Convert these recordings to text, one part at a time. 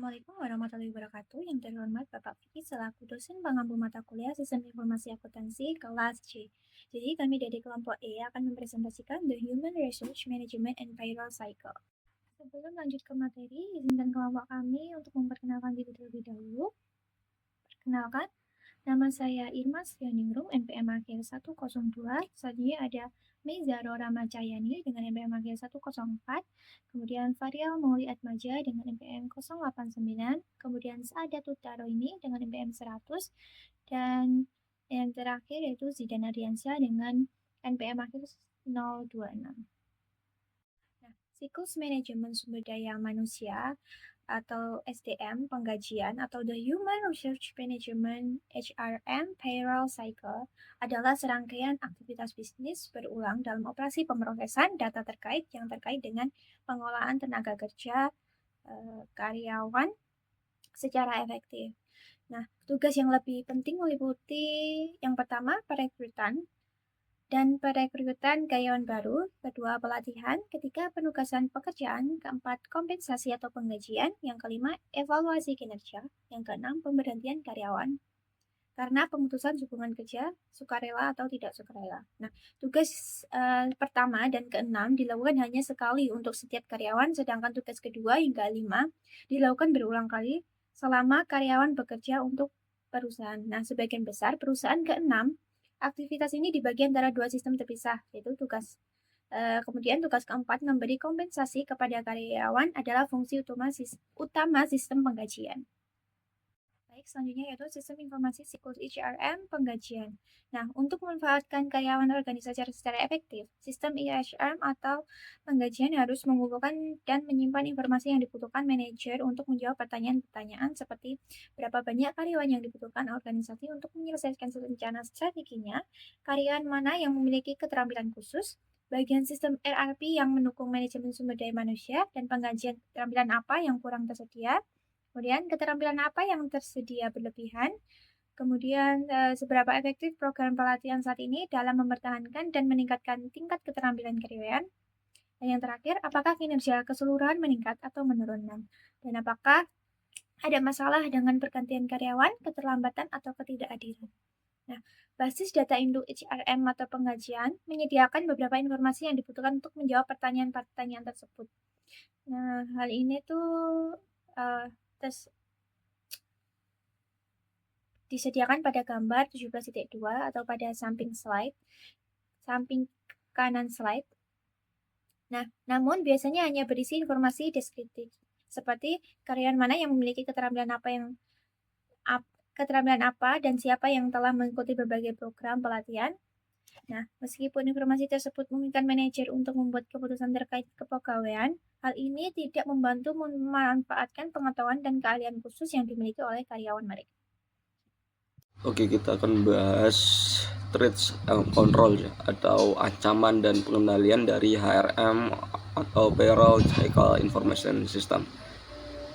Assalamualaikum warahmatullahi wabarakatuh. Yang terhormat Bapak Vicky selaku dosen pengampu mata kuliah Sistem Informasi Akuntansi kelas C. Jadi kami dari kelompok E akan mempresentasikan The Human Resource Management and Payroll Cycle. Sebelum lanjut ke materi, izinkan kelompok kami untuk memperkenalkan diri terlebih dahulu. Perkenalkan, nama saya Irma Srianingrum, NPM akhir 102. Selanjutnya ada Meza Rora Macayani dengan NPM akhir 104. Kemudian Varial Mauli Atmaja dengan NPM 089. Kemudian Saada Tutaroini dengan NPM 100. Dan yang terakhir yaitu Zidan Ardiansyah dengan NPM akhir 026. Nah, siklus manajemen sumber daya manusia atau SDM penggajian atau the Human Resource Management HRM Payroll Cycle adalah serangkaian aktivitas bisnis berulang dalam operasi pemrosesan data terkait dengan pengolahan tenaga kerja karyawan secara efektif. Nah, tugas yang lebih penting meliputi yang pertama perekrutan dan perekrutan karyawan baru, kedua pelatihan, ketiga penugasan pekerjaan, keempat kompensasi atau penggajian, yang kelima evaluasi kinerja, yang keenam pemberhentian karyawan karena pemutusan hubungan kerja sukarela atau tidak sukarela. Nah, tugas pertama dan keenam dilakukan hanya sekali untuk setiap karyawan, sedangkan tugas kedua hingga 5 dilakukan berulang kali selama karyawan bekerja untuk perusahaan. Nah, sebagian besar perusahaan keenam aktivitas ini dibagi antara dua sistem terpisah, yaitu kemudian tugas keempat memberi kompensasi kepada karyawan adalah fungsi utama sistem penggajian. Baik, selanjutnya yaitu sistem informasi siklus HRM penggajian. Nah, untuk memanfaatkan karyawan organisasi secara efektif, sistem HRM atau penggajian harus mengumpulkan dan menyimpan informasi yang dibutuhkan manajer untuk menjawab pertanyaan-pertanyaan seperti berapa banyak karyawan yang dibutuhkan organisasi untuk menyelesaikan rencana strateginya, karyawan mana yang memiliki keterampilan khusus, bagian sistem ERP yang mendukung manajemen sumber daya manusia, dan penggajian keterampilan apa yang kurang tersedia. Kemudian keterampilan apa yang tersedia berlebihan, kemudian seberapa efektif program pelatihan saat ini dalam mempertahankan dan meningkatkan tingkat keterampilan karyawan. Dan yang terakhir, apakah kinerja keseluruhan meningkat atau menurun, dan apakah ada masalah dengan pergantian karyawan, keterlambatan, atau ketidakadilan. Nah, basis data induk HRM atau penggajian menyediakan beberapa informasi yang dibutuhkan untuk menjawab pertanyaan-pertanyaan tersebut. Nah, hal ini tuh disediakan pada gambar 17.2 atau pada samping kanan slide. Nah, namun biasanya hanya berisi informasi deskriptif, seperti karyawan mana yang memiliki keterampilan apa dan siapa yang telah mengikuti berbagai program pelatihan. Nah, meskipun informasi tersebut memungkinkan manajer untuk membuat keputusan terkait kepegawaian, hal ini tidak membantu memanfaatkan pengetahuan dan keahlian khusus yang dimiliki oleh karyawan mereka. Oke, kita akan bahas threats and control atau ancaman dan pengendalian dari HRM atau Payroll Cycle Information System.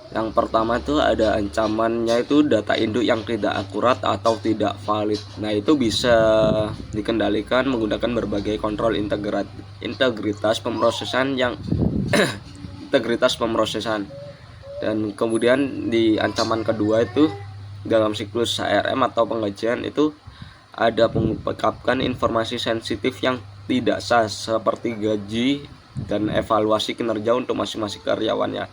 Yang pertama itu ada ancamannya itu data induk yang tidak akurat atau tidak valid. Nah, itu bisa dikendalikan menggunakan berbagai kontrol integritas pemrosesan Dan kemudian di ancaman kedua itu dalam siklus HRM atau penggajian itu ada pengungkapkan informasi sensitif yang tidak sah seperti gaji dan evaluasi kinerja untuk masing-masing karyawannya.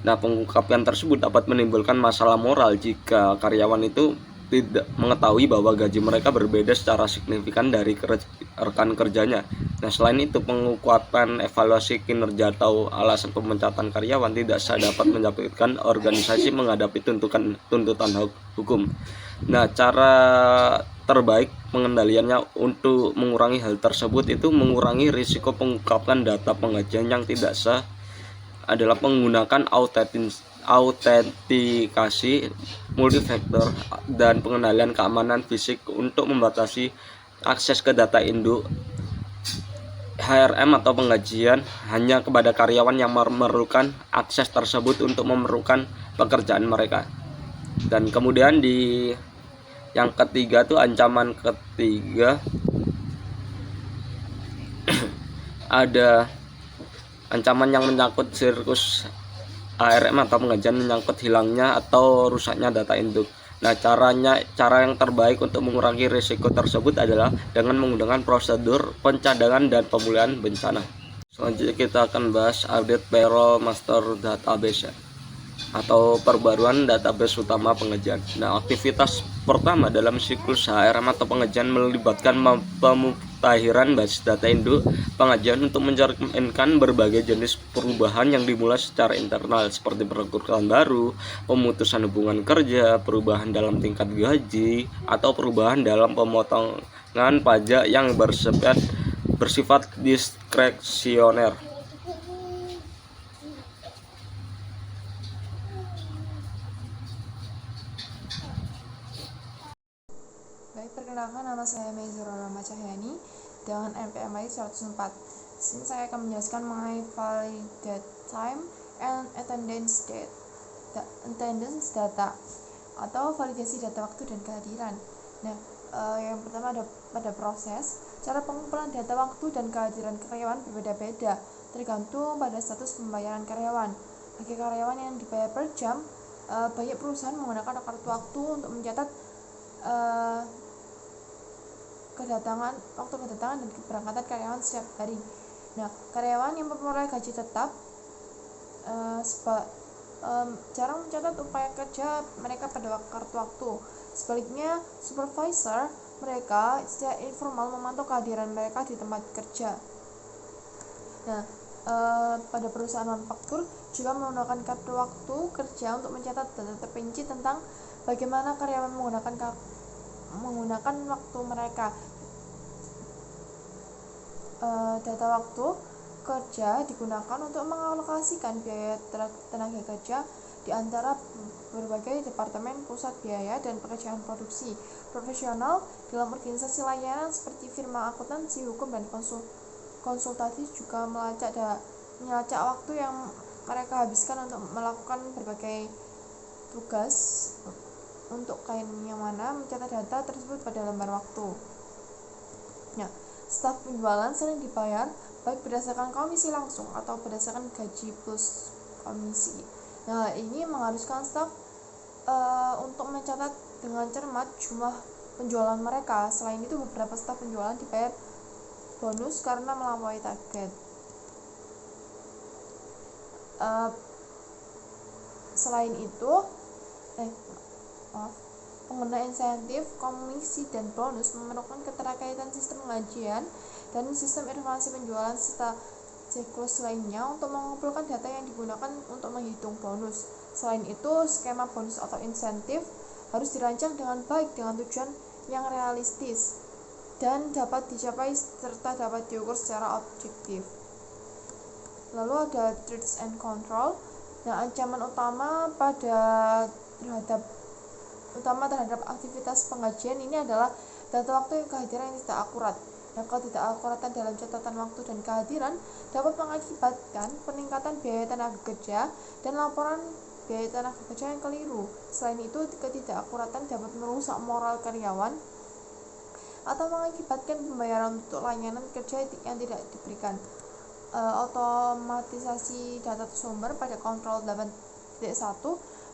Nah, pengungkapan tersebut dapat menimbulkan masalah moral jika karyawan itu tidak mengetahui bahwa gaji mereka berbeda secara signifikan dari rekan kerjanya. Nah, selain itu pengungkapan evaluasi kinerja atau alasan pemecatan karyawan tidak sah dapat menyebabkan organisasi menghadapi tuntutan hukum. Nah, cara terbaik pengendaliannya untuk mengurangi hal tersebut itu mengurangi risiko pengungkapan data penggajian yang tidak sah adalah menggunakan autentikasi multifaktor dan pengendalian keamanan fisik untuk membatasi akses ke data induk HRM atau penggajian hanya kepada karyawan yang memerlukan akses tersebut untuk memerlukan pekerjaan mereka. Dan kemudian di yang ketiga tuh ancaman ketiga ada ancaman yang menyangkut siklus ARM atau pengajian menyangkut hilangnya atau rusaknya data induk. Nah, cara yang terbaik untuk mengurangi risiko tersebut adalah dengan menggunakan prosedur pencadangan dan pemulihan bencana. Selanjutnya kita akan bahas update payroll master database ya, atau perbaruan database utama pengajian. Nah, aktivitas pertama dalam siklus HRM atau pengajian melibatkan pemutahiran basis data induk pengajian untuk mencerminkan berbagai jenis perubahan yang dimulai secara internal seperti perekrutan baru, pemutusan hubungan kerja, perubahan dalam tingkat gaji, atau perubahan dalam pemotongan pajak yang bersifat diskresioner. Baik, perkenalkan nama saya Mezura Rama Cahyani dengan NPM ID 104. Sini saya akan menjelaskan mengenai validate time and attendance data atau validasi data waktu dan kehadiran. Nah, yang pertama ada pada proses. Cara pengumpulan data waktu dan kehadiran karyawan berbeda-beda tergantung pada status pembayaran karyawan. Bagi karyawan yang dibayar per jam, banyak perusahaan menggunakan kartu waktu untuk mencatat waktu kedatangan dan keberangkatan karyawan setiap hari. Nah, karyawan yang memperoleh gaji tetap jarang mencatat upaya kerja mereka pada kartu waktu. Sebaliknya, supervisor mereka secara informal memantau kehadiran mereka di tempat kerja. Nah, pada perusahaan manufaktur juga menggunakan kartu waktu kerja untuk mencatat data terperinci tentang bagaimana karyawan menggunakan waktu mereka. Data waktu kerja digunakan untuk mengalokasikan biaya tenaga kerja di antara berbagai departemen pusat biaya dan pekerjaan produksi profesional dalam organisasi layanan seperti firma akuntansi, hukum, dan konsultasi juga melacak waktu yang mereka habiskan untuk melakukan berbagai tugas untuk klien yang mana mencatat data tersebut pada lembar waktu. Nah, staf penjualan sering dibayar baik berdasarkan komisi langsung atau berdasarkan gaji plus komisi. Nah, ini mengharuskan staf untuk mencatat dengan cermat jumlah penjualan mereka. Selain itu, beberapa staf penjualan dibayar bonus karena melampaui target. Selain itu, pengguna insentif, komisi, dan bonus memerlukan keterkaitan sistem pengajian dan sistem informasi penjualan serta siklus lainnya untuk mengumpulkan data yang digunakan untuk menghitung bonus. Selain itu, skema bonus atau insentif harus dirancang dengan baik dengan tujuan yang realistis dan dapat dicapai serta dapat diukur secara objektif. Lalu ada threats and control. Nah, ancaman utama terhadap aktivitas pengajian ini adalah data waktu yang kehadiran yang tidak akurat. Nah, ketidakakuratan dalam catatan waktu dan kehadiran dapat mengakibatkan peningkatan biaya tenaga kerja dan laporan biaya tenaga kerja yang keliru. Selain itu, ketidakakuratan dapat merusak moral karyawan atau mengakibatkan pembayaran untuk layanan kerja yang tidak diberikan. Otomatisasi data sumber pada kontrol 8.1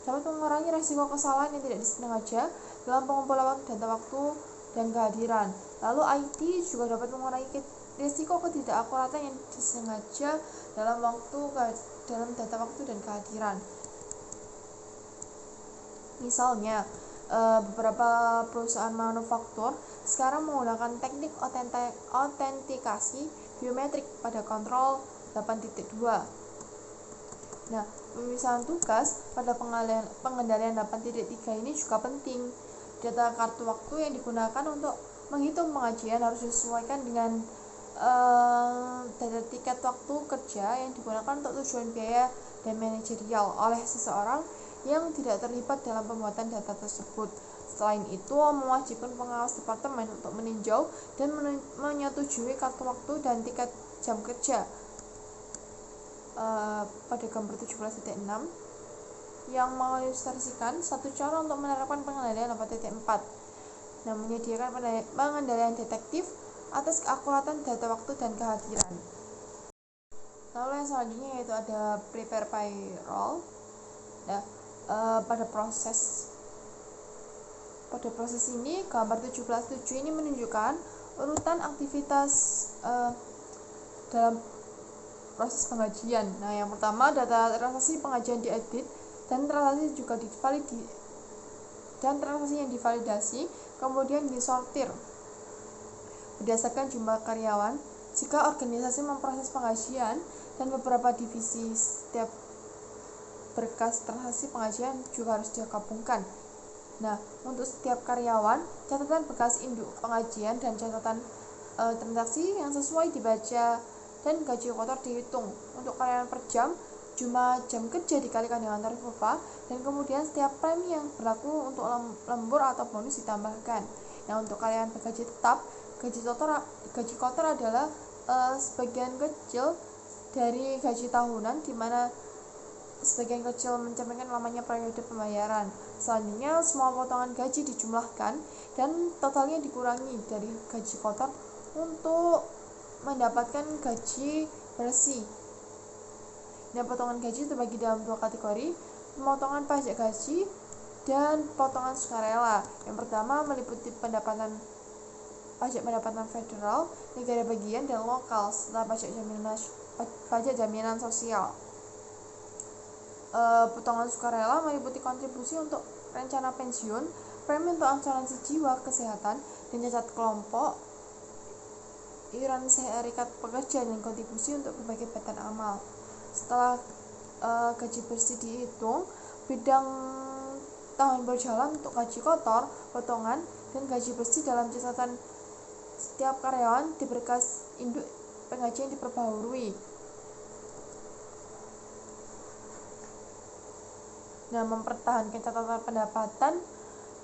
dapat mengurangi resiko kesalahan yang tidak disengaja dalam pengumpulan data waktu dan kehadiran. Lalu IT juga dapat mengurangi risiko ketidakakuratan yang disengaja dalam data waktu dan kehadiran. Misalnya, beberapa perusahaan manufaktur sekarang menggunakan teknik autentikasi biometrik pada kontrol 8.2. Nah, pemisahan tugas pada pengendalian 8.3 ini juga penting. Data kartu waktu yang digunakan untuk menghitung pengajian harus disesuaikan dengan data tiket waktu kerja yang digunakan untuk tujuan biaya dan manajerial oleh seseorang yang tidak terlibat dalam pembuatan data tersebut. Selain itu, mewajibkan pengawas departemen untuk meninjau dan menyetujui kartu waktu dan tiket jam kerja pada gambar 17.6 yang mengilustrasikan satu cara untuk menerapkan pengendalian 8.4. Nah, menyediakan pengendalian detektif atas keakuratan data waktu dan kehadiran. Lalu yang selanjutnya yaitu ada prepare payroll. Nah, pada proses ini gambar 17.7 ini menunjukkan urutan aktivitas dalam proses pengajian. Nah, yang pertama data transaksi pengajian diedit dan transaksi yang divalidasi kemudian disortir berdasarkan jumlah karyawan. Jika organisasi memproses pengajian dan beberapa divisi, setiap berkas transaksi pengajian juga harus digabungkan. Nah, untuk setiap karyawan, catatan bekas induk pengajian dan catatan transaksi yang sesuai dibaca dan gaji kotor dihitung. Untuk karyawan per jam, jumlah jam kerja dikalikan dengan tarif upah, dan kemudian setiap premi yang berlaku untuk lembur atau bonus ditambahkan. Nah, untuk karyawan bergaji tetap, gaji kotor adalah sebagian kecil dari gaji tahunan, di mana sebagian kecil mencerminkan lamanya periode pembayaran. Selanjutnya, semua potongan gaji dijumlahkan dan totalnya dikurangi dari gaji kotor untuk mendapatkan gaji bersih. Dan potongan gaji terbagi dalam dua kategori, pemotongan pajak gaji dan potongan sukarela. Yang pertama meliputi pajak pendapatan federal, negara bagian, dan lokal, serta pajak jaminan sosial. Potongan sukarela meliputi kontribusi untuk rencana pensiun, premi untuk asuransi jiwa, kesehatan, dan cacat kelompok, iuran serikat pekerja, dan kontribusi untuk berbagai badan amal. Setelah gaji bersih dihitung, bidang tahun berjalan untuk gaji kotor, potongan, dan gaji bersih dalam catatan setiap karyawan di berkas induk pengajian diperbaharui. Nah, mempertahankan catatan pendapatan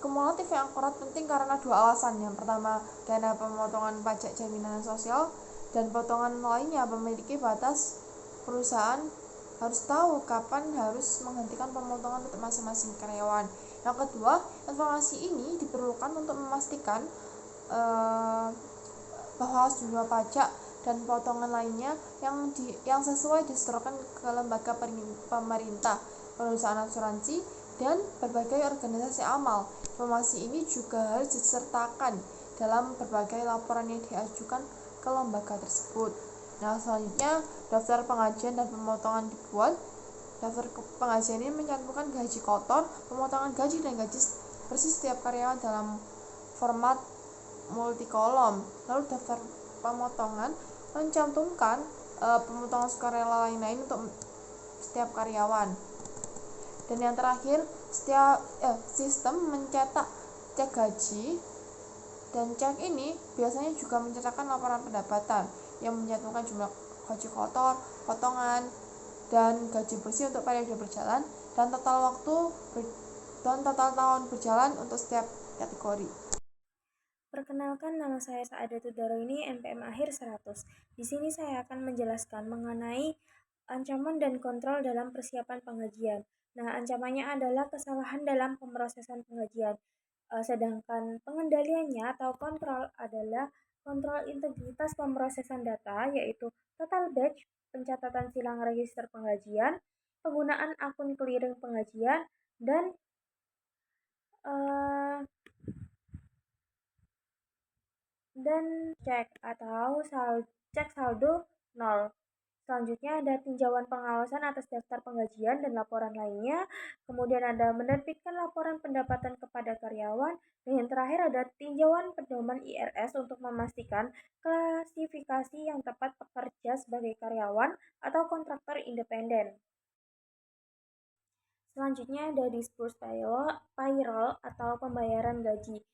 kumulatif yang akurat penting karena dua alasan. Yang pertama, dana pemotongan pajak jaminan sosial dan potongan lainnya memiliki batas. Perusahaan harus tahu kapan harus menghentikan pemotongan untuk masing-masing karyawan. Yang kedua, informasi ini diperlukan untuk memastikan bahwa jumlah pajak dan potongan lainnya yang sesuai disetorkan ke lembaga pemerintah, perusahaan asuransi, dan berbagai organisasi amal. Informasi ini juga harus disertakan dalam berbagai laporan yang diajukan ke lembaga tersebut. Nah, selanjutnya daftar pengajian dan pemotongan dibuat. Daftar pengajian ini mencantumkan gaji kotor, pemotongan gaji, dan gaji bersih setiap karyawan dalam format multikolom. Lalu daftar pemotongan mencantumkan pemotongan sukarela lain-lain untuk setiap karyawan. Dan yang terakhir, sistem mencetak cek gaji, dan cek ini biasanya juga mencetakkan laporan pendapatan yang mencantumkan jumlah gaji kotor, potongan, dan gaji bersih untuk periode berjalan, dan total tahun berjalan untuk setiap kategori. Perkenalkan, nama saya Saadatul Daraini, NPM akhir 100. Di sini saya akan menjelaskan mengenai ancaman dan kontrol dalam persiapan pengajian. Nah, ancamannya adalah kesalahan dalam pemrosesan pengajian. Sedangkan pengendaliannya atau kontrol adalah kontrol integritas pemrosesan data, yaitu total batch, pencatatan silang register pengajian, penggunaan akun clearing pengajian, dan cek atau cek saldo 0. Selanjutnya ada tinjauan pengawasan atas daftar pengajian dan laporan lainnya. Kemudian ada menerbitkan laporan pendapatan kepada karyawan. Dan yang terakhir ada tinjauan pedoman IRS untuk memastikan klasifikasi yang tepat pekerja sebagai karyawan atau kontraktor independen. Selanjutnya ada disburse payroll atau pembayaran gaji.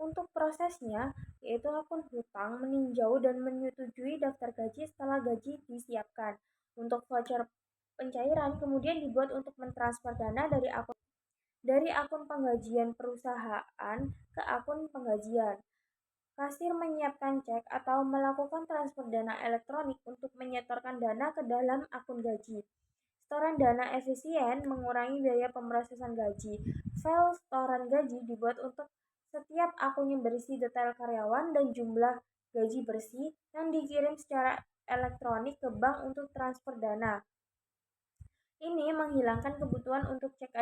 Untuk prosesnya, yaitu akun hutang meninjau dan menyetujui daftar gaji setelah gaji disiapkan. Untuk voucher pencairan kemudian dibuat untuk mentransfer dana dari akun penggajian perusahaan ke akun penggajian. Kasir menyiapkan cek atau melakukan transfer dana elektronik untuk menyetorkan dana ke dalam akun gaji. Setoran dana efisien mengurangi biaya pemrosesan gaji. File setoran gaji dibuat untuk setiap akun yang berisi detail karyawan dan jumlah gaji bersih yang dikirim secara elektronik ke bank untuk transfer dana. Ini menghilangkan kebutuhan untuk cek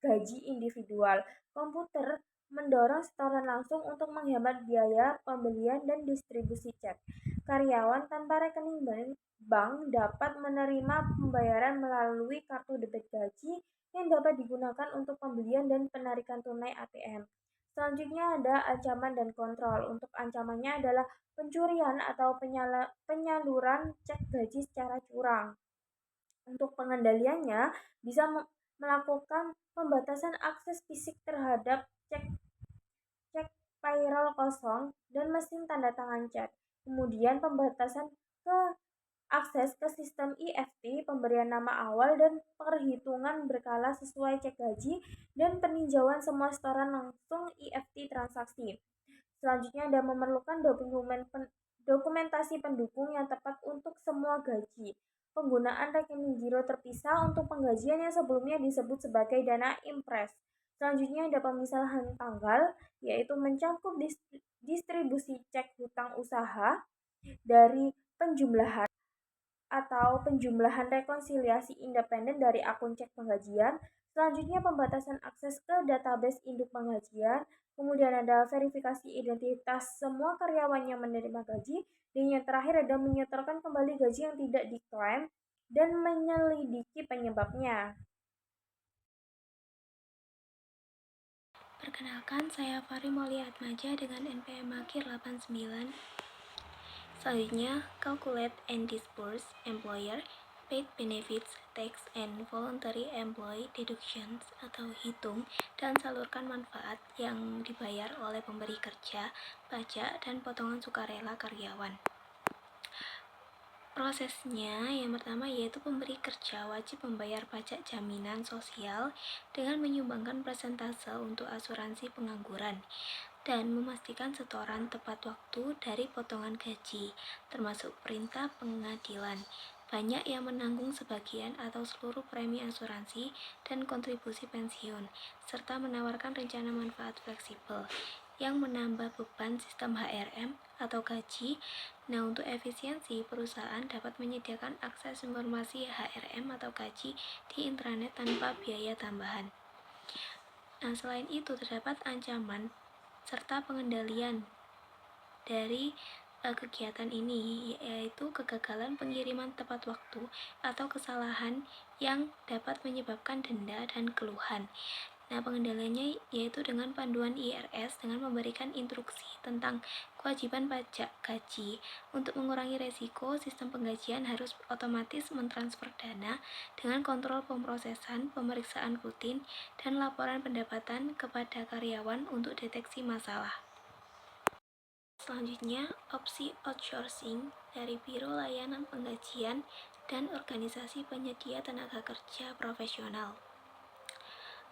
gaji individual. Komputer mendorong setoran langsung untuk menghemat biaya pembelian dan distribusi cek. Karyawan tanpa rekening bank dapat menerima pembayaran melalui kartu debit gaji yang dapat digunakan untuk pembelian dan penarikan tunai ATM. Selanjutnya ada ancaman dan kontrol. Untuk ancamannya adalah pencurian atau penyaluran cek gaji secara curang. Untuk pengendaliannya, bisa melakukan pembatasan akses fisik terhadap cek cek payroll kosong dan mesin tanda tangan cek. Kemudian pembatasan ke akses ke sistem EFT, pemberian nama awal dan perhitungan berkala sesuai cek gaji dan peninjauan semua setoran langsung EFT transaksi. Selanjutnya ada memerlukan dokumentasi pendukung yang tepat untuk semua gaji. Penggunaan rekening giro terpisah untuk penggajian yang sebelumnya disebut sebagai dana impres. Selanjutnya ada pemisahan tanggal, yaitu mencakup distribusi cek hutang usaha dari penjumlahan atau penjumlahan rekonsiliasi independen dari akun cek penggajian. Selanjutnya pembatasan akses ke database induk penggajian. Kemudian ada verifikasi identitas semua karyawan yang menerima gaji. Dan yang terakhir ada menyetorkan kembali gaji yang tidak diklaim dan menyelidiki penyebabnya. Perkenalkan, saya Fari Maulia Atmaja dengan NPM Akhir 89. Selanjutnya, calculate and disburse employer paid benefits, tax, and voluntary employee deductions atau hitung dan salurkan manfaat yang dibayar oleh pemberi kerja, pajak, dan potongan sukarela karyawan. Prosesnya yang pertama yaitu pemberi kerja wajib membayar pajak jaminan sosial dengan menyumbangkan persentase untuk asuransi pengangguran dan memastikan setoran tepat waktu dari potongan gaji, termasuk perintah pengadilan. Banyak yang menanggung sebagian atau seluruh premi asuransi dan kontribusi pensiun, serta menawarkan rencana manfaat fleksibel yang menambah beban sistem HRM atau gaji. Nah, untuk efisiensi, perusahaan dapat menyediakan akses informasi HRM atau gaji di intranet tanpa biaya tambahan. Nah, selain itu terdapat ancaman serta pengendalian dari kegiatan ini, yaitu kegagalan pengiriman tepat waktu atau kesalahan yang dapat menyebabkan denda dan keluhan. Nah, pengendaliannya yaitu dengan panduan IRS dengan memberikan instruksi tentang kewajiban pajak gaji. Untuk mengurangi resiko, sistem penggajian harus otomatis mentransfer dana dengan kontrol pemrosesan, pemeriksaan rutin, dan laporan pendapatan kepada karyawan untuk deteksi masalah. Selanjutnya, opsi outsourcing dari Biro Layanan Penggajian dan organisasi penyedia tenaga kerja profesional.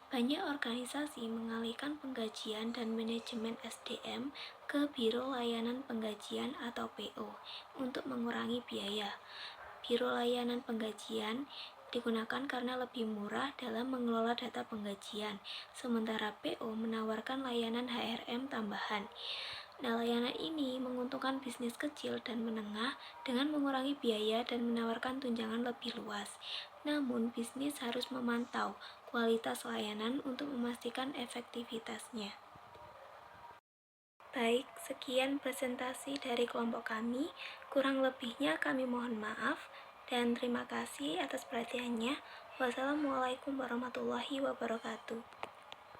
Banyak organisasi mengalihkan penggajian dan manajemen SDM ke Biro Layanan Penggajian atau PO untuk mengurangi biaya. Biro Layanan Penggajian digunakan karena lebih murah dalam mengelola data penggajian, sementara PO menawarkan layanan HRM tambahan. Nah, layanan ini menguntungkan bisnis kecil dan menengah dengan mengurangi biaya dan menawarkan tunjangan lebih luas. Namun, bisnis harus memantau kualitas layanan untuk memastikan efektivitasnya. Baik, sekian presentasi dari kelompok kami. Kurang lebihnya kami mohon maaf dan terima kasih atas perhatiannya. Wassalamualaikum warahmatullahi wabarakatuh.